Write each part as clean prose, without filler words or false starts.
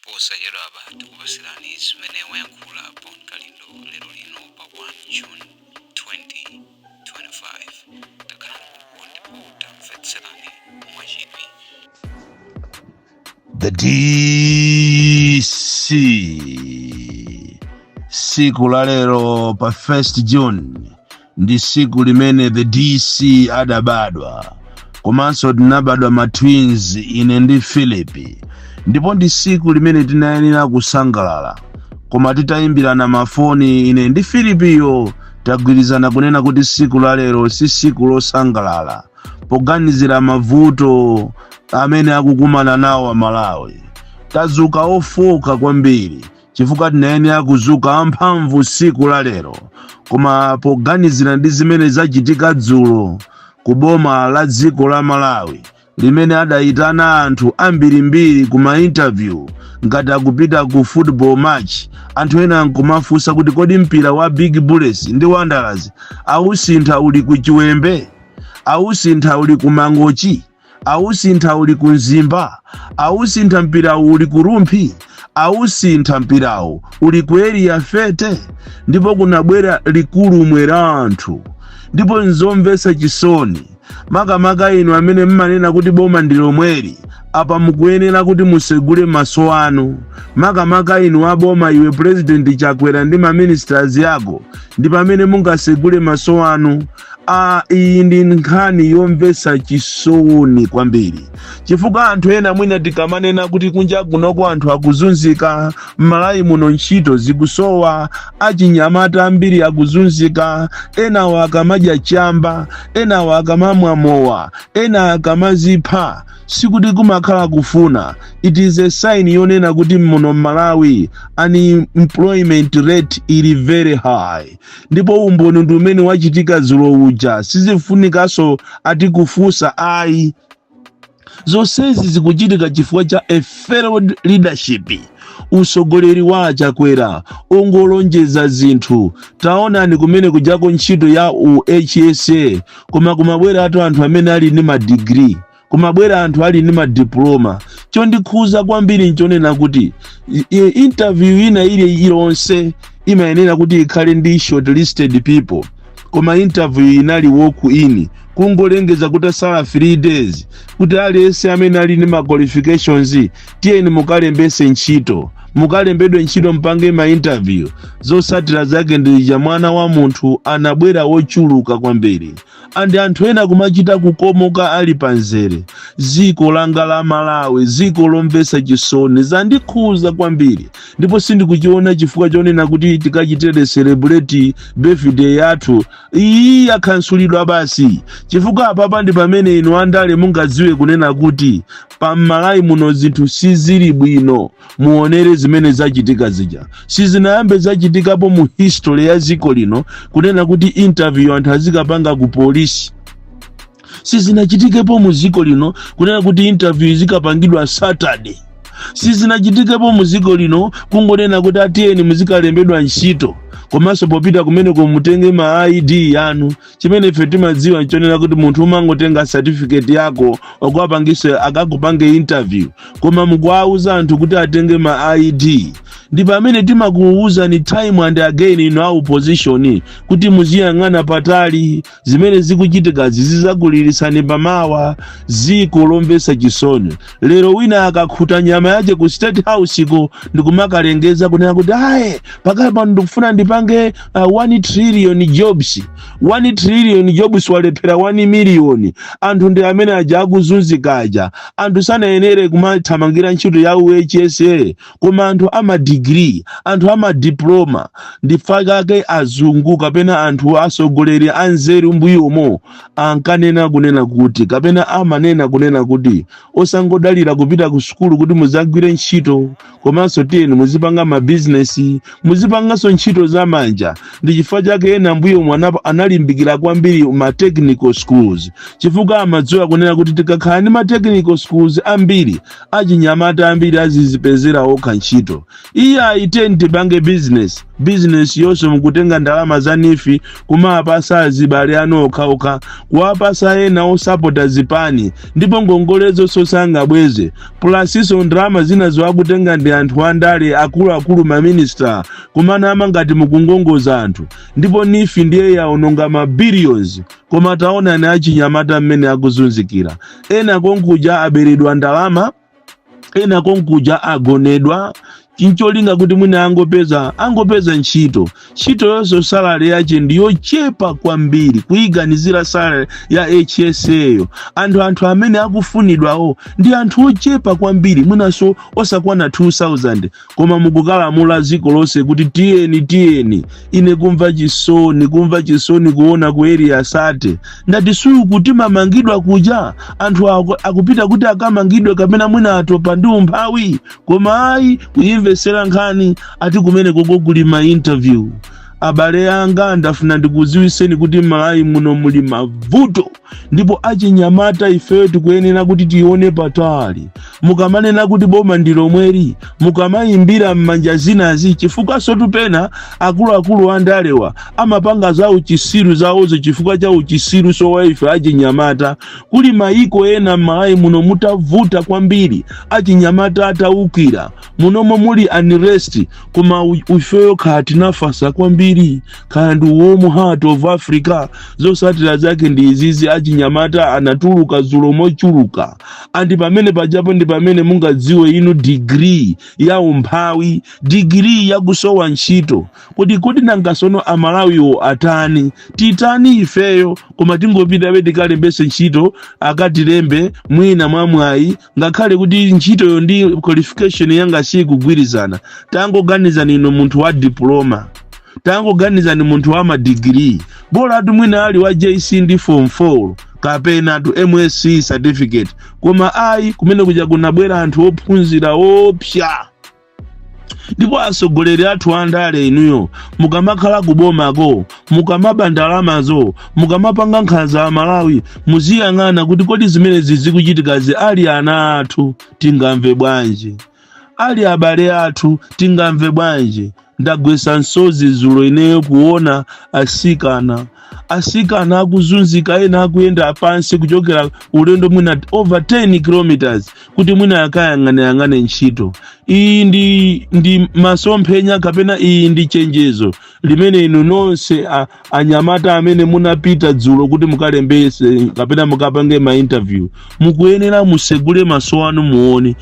posayera abantu kubasilani zimene wayankhula Bon Kalindo lero lino pa 1 June 2025 takhala ndipo tamvetserani mwachidwi. The DC siku la lero pa 1 June ndi siku limene the DC adabadwa, komanso tinabadwa ma twins ine ndi Philip, ndipo ndi siku limene tinayenera kusangalala, koma titayimbirana mafoni ine ndi Philipiyo tagwirizana kunena kuti siku la lero si siku losangalala poganizira mavuto amene akukumana nawo Malawi. Tazuka ofoka kwambiri chifukwa tinayenera kuzuka amphamvu siku la lero, koma poganizira ndi zimene zachitika dzulo ku boma la dziko la Malawi limene adayitana anthu ambirimbiri kuma interview ngati akupita ku football match, anthu ena nkumafunsa kuti kodi mpira wa Big Bullets ndi Wanderers awusintha uli ku Chiwembe, awusintha uli ku Mangochi, awusintha uli ku Nzimba, awusintha mpira uli ku Rumphi, awusintha mpirawo uli ku area fete. Ndipo kunabwera likulu mwera anthu, ndipo nzomvetsa chisoni makamaka inu amene mmanena kuti boma ndi lomweli apa mukuyenera kuti musegule maso anu. Makamaka inu aboma, iwe President Chakwera ndi ma ministers yako, ndi pamene mungasegule maso anu. Iyi ndi nkhani yomvetsa chisoni kwambiri chifukwa anthu ena mwina tikamanena kuti kunja kunoko anthu akuzunzika, Malawi muno ntchito zikusowa, achinyamata ambiri akuzunzika, ena wakamadya chamba, ena wakamamwa mowa, ena akamazipha, sikuti kumakhala kufuna. It is a sign yonena kuti muno Malawi unemployment rate ili very high. Ndipo umboni ndi umene wachitika dzulo uja sizifunikanso ati kufunsa ayi. Zonsezi zikuchitika chifukwa cha a failed leadership. Usogoleri wa Chakwera ongolonjeza zinthu. Taonani kumene kujako ntchito ya HSA, koma kumabwera anthu amene ali ndi ma degree, kumabwera anthu ali ndi ma diploma. Chondikhuza kwambiri nchonena kuti interview ina iliyonse imayenera kuti ikhale ndi shortlisted people, koma interview inali walk in, kungolengeza kuti asala 3 days kuti aliyense amene ali ndi ma qualifications tiyeni mukalembese ntchito, mukalembedwe ntchito mpange ma interview. Zosatira zake ndi mwana wa munthu anabwera wochuluka kwambiri, andi anthu ena kumachita kukomoka ali panzere. Ziko langa la Malawi, ziko lomvetsa chisoni, zandikhuza kwambiri, ndipo sindikuchiona chifukwa chonena kuti tikachitire celebrate birthday yathu iyi yakhansulidwa basi, chifukwa apapa ndi pamene inu andale mungadziwe kunena kuti pa Malawi muno zinthu sizili bwino. Muonere zimene zachitika zija sizinayambe zachitikapo mu history ya ziko lino kunena kuti interview anthu azikapanga ku polisi. Sizinachitikepo mu ziko lino kunena kuti interview zikapangidwa Saturday. Sizinachitikepo mu ziko lino kungonena kuti atiyeni muzikalembedwa ntchito, komanso popita kumene kumutenge ma ID yanu. Chimene ife timadziwa nchonena kuti munthu umangotenga certificate yako okupangise akakupange interview, koma mukuwauza anthu kuti atenge ma ID. Ndi pamene timakuwuza ni time and again in our position kuti muziyang'ana patali zimene zikuchitika zizakulirisani pamawa. Ziko lomvetsa chisoni. Lero wina akakhuta nyama yaje ku State House iko ndikumakalengeza kunena kuti aye pakali pano ndikufuna ndipange 1 trillion jobs. 1 trillion jobs walephera 1 million. Anthu ndi amene aja akuzunzika aja. Anthu sanayenere kumathamangira ntchito ya HSA, koma anthu ama degree, anthu ama diploma. Ndifakake azungu kapena anthu asogoleri anzeru mbuyomo ankanena kunena kuti, kapena amanena kunena kuti osangodalira kupita ku sukulu kuti muzagwire ntchito, komanso tiyeni muzipanga ma business, muzipanganso ntchito za manja. Ndi chifukwa chake ena mbuyo analimbikira kwambiri ma technical schools, chifukwa amadziwa kunena kuti tikakhala ndi ma technical schools ambiri achinyamata ambiri azizipezera okha ntchito. tiya itenti bange business yonse mukutenga ndalama za nifi kumapasa azibale ano okhaokha kuwapasa ena osapota zipani ndipo ngongolezo sosanga bweze plus ndalama zina zowakutenga ndi anthu andale akuluakulu maminista kumanama ngati mukungongoza anthu ndipo nifi ndiye yaononga mabilions koma taona ni achinyamata mmene akuzunzikira ena konkuja aberedwa ndalama ena konkuja agonedwa chincholinga kuti mwina angopeza ntchito yonso salary yache ndiyochepa kwambiri kuiganizira salary ya HSA yo anthu amene akufunidwawo ndi anthu ochepa kwambiri mwinaso osakwana 2000 koma mukukalamula ziko lonse kuti tiyeni ine kumva chisoni kuona ku area sate ndati suku kuti mamangidwa kuja anthu akupita kuti akamangidwe kapena mwina atopa ndi umphawi koma ayi kuimvesera nkhani ati kumene kukuli ma interview abale anga ndafuna ndikuziwiseni kuti Malawi muno muli mavuto ndipo achinyamata ifeyo tikuyenera kuti tione patali mukamanena kuti boma ndilomweri mukamayimbira mmanja zinazi chifukwa sotupena akuluakulu andalewa amapanga za uchisiru zawozo chifukwa cha uchisiru sowaife achinyamata kuli maiko ena Malawi muno mutavuta kwambiri achinyamata ataukira munomo muli unrest koma ifeyo katinafasa kwambiri kandi warm heart of Africa zosatira zake ndi izizi achinyamata anatuluka zulo mochuluka andi pamene pajapo ndi pamene mungadziwe inu degree ya umphawi degree ya kusowa ntchito kodi nangasono amalawiwo atani titani ifeyo koma tingopita bedi kalembese ntchito akatilembe mwina mwamwayi ngakhale kuti ntchitoyo ndi qualification yanga sikugwirizana tangoganizani ino munthu wa diploma tangoganizani munthu wa madegree bora atu mwina ali wa JC ndi form 4 kapena tu MSc certificate koma ayi kumene kuja kunabwera anthu ophunzira opsya ndipo asogoleri athu andale inuyo mukamakhala kubomako mukamaba ndalamazo mukamapanga nkhala za Malawi muziyang'ana kuti kodi zimene zikuchitikazi ali ana athu tingamve bwanji ali abale athu tingamve bwanji ndagwesa nsozi zulo ineyo kuona asikana akuzunzika ena akuyenda pansi kuchokera ulendo mwina over 10 kilometers kuti mwina akayang'ane ntchito iyi ndi masomphenya kapena iyi ndi chenjezo limene inu nonse anyamata amene munapita dzulo kuti mukalembese kapena mukapange ma interview mukuyenera musegule maso anu muone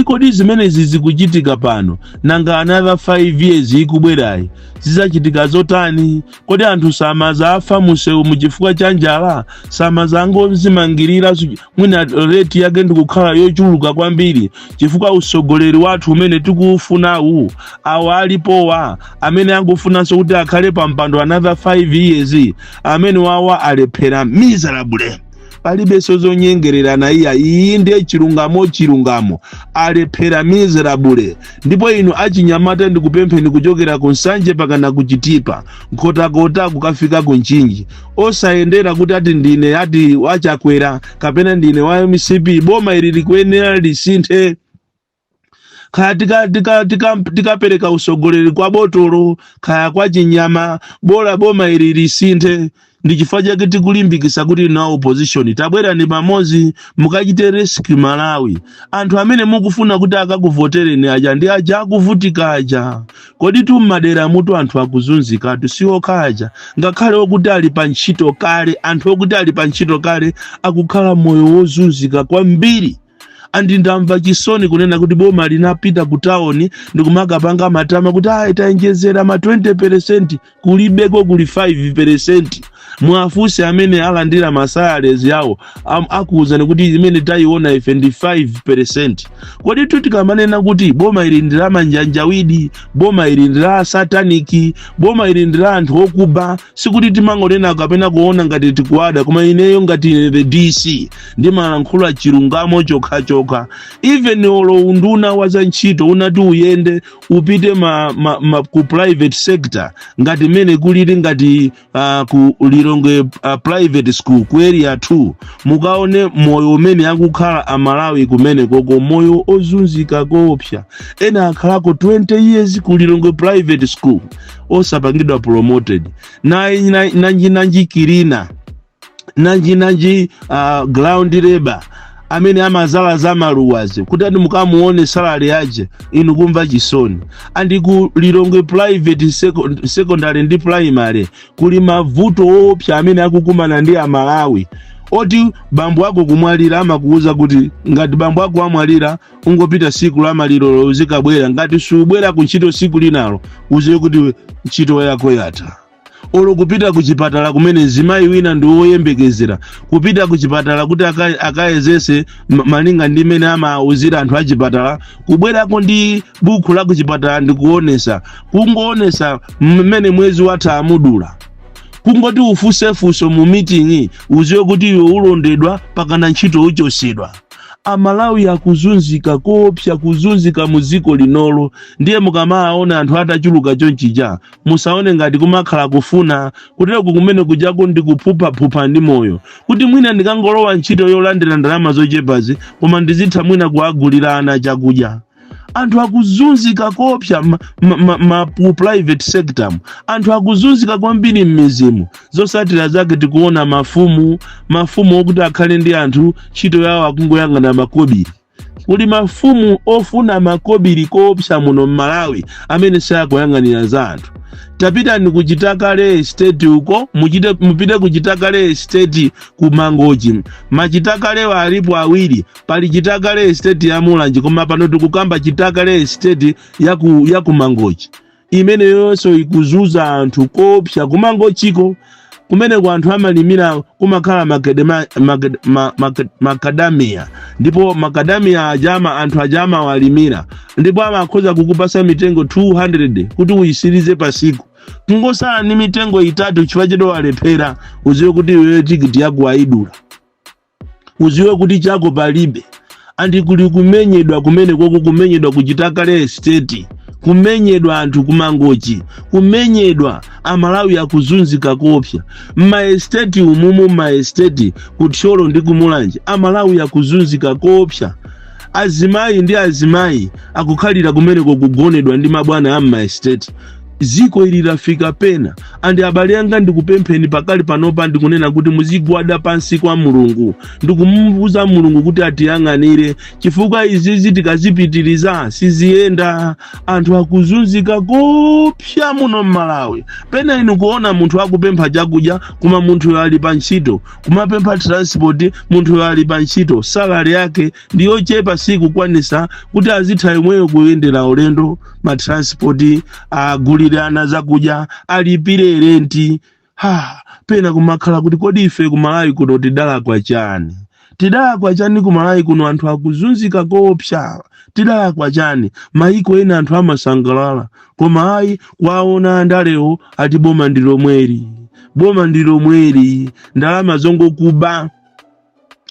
kodi zimene zikuchitika pano nanga another 5 years ikubwerayi zizachitika zotani kodi anthu samaza afa museu muchifukwa cha njala samaza angozimangirira mwina rate yake ndikukhala yochuluka kwambiri chifukwa usogoleri wathu umene tikufunawu awa alipowa amene angofunanso kuti akhale pa mpando another 5 years amene wawa alephera miserable palibe sozonyengererana iyi ndiye chilungamo alephera miserable ndipo inu achinyamata ndikupempheni kuchokera kunsanje pakana kuchitipa nkhotakota kukafika kunchinji osayendera kuti ati ndine ati wachakwera kapena ndine wa MCP boma ili likuyenera lisinthe kaya tikapereka usogoleri kwa botolo kaya kwa chinyama bora boma ili lisinthe ndi chifukwa chake tikulimbikisa kuti na opposition tabwera ni pamozi mukachite rescue Malawi anthu amene mukufuna kuti akakuvotereni aja ndi aja akuvutika aja kodi tu madera mutu anthu akuzunzika siwo kaja ngakhale okuti ali pa ntchito kale anthu okuti ali pa ntchito kale akukhala moyo wozunzika kwambiri andi ndamva chisoni kunena kuti boma linapita ku town ndikumakapanga matama kuti itaenjezera ma 20% kulibeko kuli 5% muafuse amene alandira masalaries yawo akuuzani kuti imene tayiona ife ndi 5%. Kodi tikamanena kuti boma ili ndira manjanjawidi, boma ili ndira sataniki, boma ili ndira anthu okuba, sikuti timangolena kapena kuona ngati tikuada, koma ineyo ngati the DC ndimalankhula chilungamo chokha. Even olo unduna waza ntchito unati uyende upite ku private sector ngati mene kulili ngati ku Lilongwe private school ku area 2 mukaone moyo umene akukhala amalawi kumene koko moyo ozunzika koopsa. Ena akhalako 20 years ku Lilongwe private school osapangidwa promoted. Nanji kirina nanji ground labor amene amazala za maluwazi kuti ati mukamuone salary yaje inu kumva chisoni. Andi ku Lilongwe private secondary ndi primary kuli mavuto opsa amene akukumana ndi amalawi. Oti bambo ako kumwalira amakuuza kuti ngati bambo ako amwalira ungopita siku la maliro uzikabwera, ngati subwera ku ntchito siku linalo uziwe kuti ntchito yako yatha. Olo kupita kuchipatala kumene zimayi wina ndi woyembekezera kupita kuchipatala kuti akayezese malinga ndi mene amauzira anthu achipatala, kubwerako ndi buku la kuchipatala ndi kuonesa kungoonesa mmene mwezi watha amudula. Kungoti ufusefuso mu meeting uziwe kuti iwe ulondedwa pakana ntchito uchosedwa. Amalawi akuzunzika koopsa, kuzunzika muziko linolo. Ndiye mukamaona anthu atachuluka chonchija musaone ngati kumakhala kufuna kutero kumene kujako ndi kuphupa ndi moyo kuti mwina ndikangolowa ntchito yolandira ndalama zochepazi koma ndizitha mwina kuagulira ana chakudya. Anthu akuzunzika koopsa ku private sector. Anthu akuzunzika kwambiri m'mizimu. Zosatira zake tikuona mafumu okuti akhale ndi anthu ntchito yawo akungoyang'ana makobiri. Kuli mafumu ofuna makobiri koopsa muno m'Malawi amene sakuyang'anira za anthu. Tapitani kuchitakale estate uko mupite kuchitakale estate ku Mangochi. Machitakale alipo awiri, pali chitakale estate ya Mulanje koma pano tikukamba chitakale estate ya ku Mangochi. Imene yonso ikuzuza anthu koopsa ku Mangochiko kumene kwa anthu amalimira kumakhala macadamia. Ndipo macadamia anthu ajama walimira ndipo amakhoza kukupasa mitengo 200 kuti uyisirize pasiku. Tungosala ni mitengo 3 chifukwa chedo walephera uziwe kuti iwe tikiti yako aidula. Uziwe kuti chako palibe. Andi kuli kumenyedwa kumene koko kumenyedwa kuchitakale estate. Kumenyedwa anthu ku Mangochi, kumenyedwa amalawi akuzunzika koopsa. Estate umumu estate kuthyolo ndi kumulanje amalawi akuzunzika koopsa. Azimayi ndi azimayi akukhalira kumene kugonedwa ndi mabwana a estate. Ziko ili lafika pena andi abale anga ndikupempheni pakali panopa ndikunena kuti muzigwada pansi kwa Mulungu ndikumubuza Mulungu kuti atiyang'anire chifukwa izizi tikazipitiriza siziyenda. Anthu akuzunzika koopsa muno m'Malawi. Pena inu kuona munthu akupempha chakudya koma munthu ali pa ntchito, kumapempha transport munthu ali pa ntchito, salary yake ndi yochepa siku kwanisa kuti azitha imweyo kuyendera ulendo ma transport agulirana zakudya alipire renti. Pena kumakhala kuti kodi ife ku Malawi kuno tidala kwa chani? Tidala kwa chani ku Malawi kuno anthu akuzunzika koopsa? Tidala kwa chani? Maiko ena anthu amasangalala koma ayi kwaona ndalewo ati boma ndilo mweri ndalama zongokuba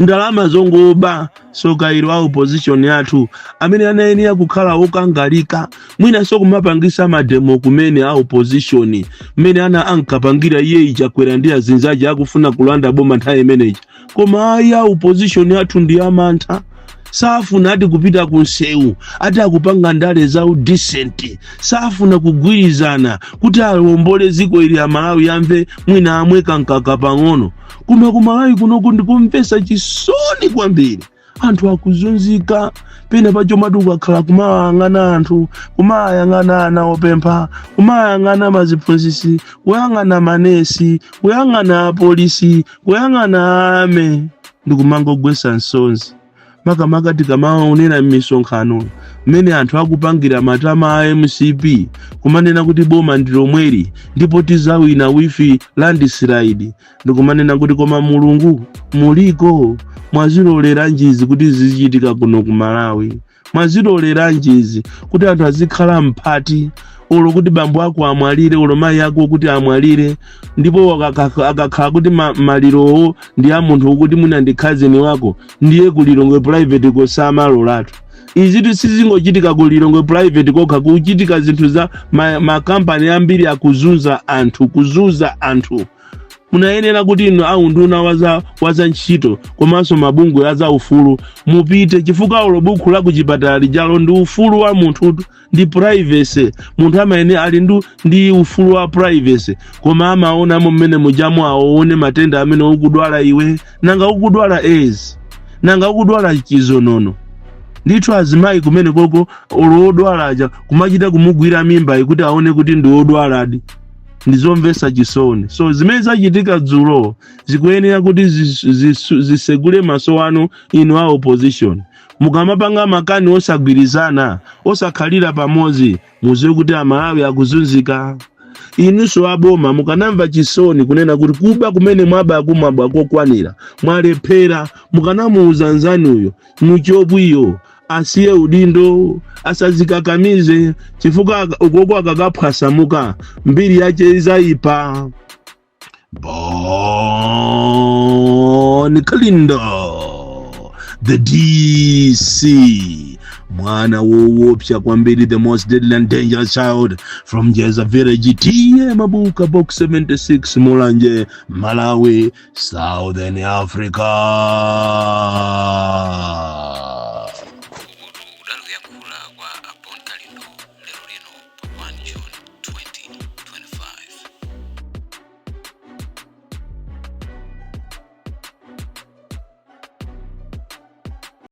ndalama zongoba. Sokairo au opposition yathu amene anayenera kukhala okangalika mwina sokumapangisa mademo kumene au opposition mene ankapangira iye ichakwera ndi azinzaje akufuna kulanda boma nthawi imeneyi. Koma ayi au opposition yathu ndi amantha. Safuna ati kupita kunsewu ati akupanga ndale za decent. Safuna kugwirizana kuti awombole ziko ili ya Malawi yamve mwina amweka nkaka pang'ono. Kuma ku Malawi kunoku ndikumvesa chisoni kwambiri. Anthu akuzunzika pena pacho maduka khala kumayang'ana anthu, kumayang'ana ana opempha, kumayang'ana maziphunzisi, kuyang'ana manesi, kuyang'ana apolisi, kuyang'ana ame. Ndikumangogwesa nsonzi. Makamaka tikamaonera m'misonkhano mene anthu akupangira matama a MCP kumanena kuti boma ndilo mweri ndipo tizawina wifi landslide. Ndikumanena kuti koma Mulungu muliko mwazilolera njizi kuti zichitika kuno ku Malawi. Mwazilolera njizi kuti anthu azikhala mphati olo kuti bambo ako amwalire olo mayi ako kuti amwalire ndipo akakhala kuti malirowo ndi a munthu kuti mwina ndi cousin wako ndiye ku Lilongwe private kosamalolatu. Izi sizingochitika ku Lilongwe private kokha kuchitika zinthu za makampani ambiri akuzunza anthu, munayenera kuti inu au nduna waza ntchito komanso mabungwe aza ufulu mupite, chifukwa ulo buku la kuchipatala lijalo ndi ufulu wa munthu, ndi privacy. Munthu amene ali ndi ufulu wa privacy, koma amaona mmene mujamu aone matenda amene ukudwala iwe, nanga ukudwala AIDS, nanga ukudwala chizonono. Ndithu azimayi kumene koko olodwala aja kumachita kumugwira mimba kuti aone kuti ndi odwaladi, ndizomvesa chisoni. So zimene zachitika dzulo zikuyenera kuti zisegule maso anu inu a opposition. Mukamapanga makani osagwirizana, osakhalira pamodzi, muziwe kuti Amalawi akuzunzika. Inunso aboma mukanamva chisoni kunena kuti kuba kumene mwaba kokwanira mwalephera, mukanamuuza nzanuyo muchobwiyo asiye udindo, asazikakamize, chifukwa ukoko akakaphwasamuka mbiri yache izaipa. Bon Kalindo, the DC, mwana woopsa kwambiri, the most deadly and dangerous child from Jeza Village, TM Mabuka Box 76, Mulanje, Malawi, Southern Africa.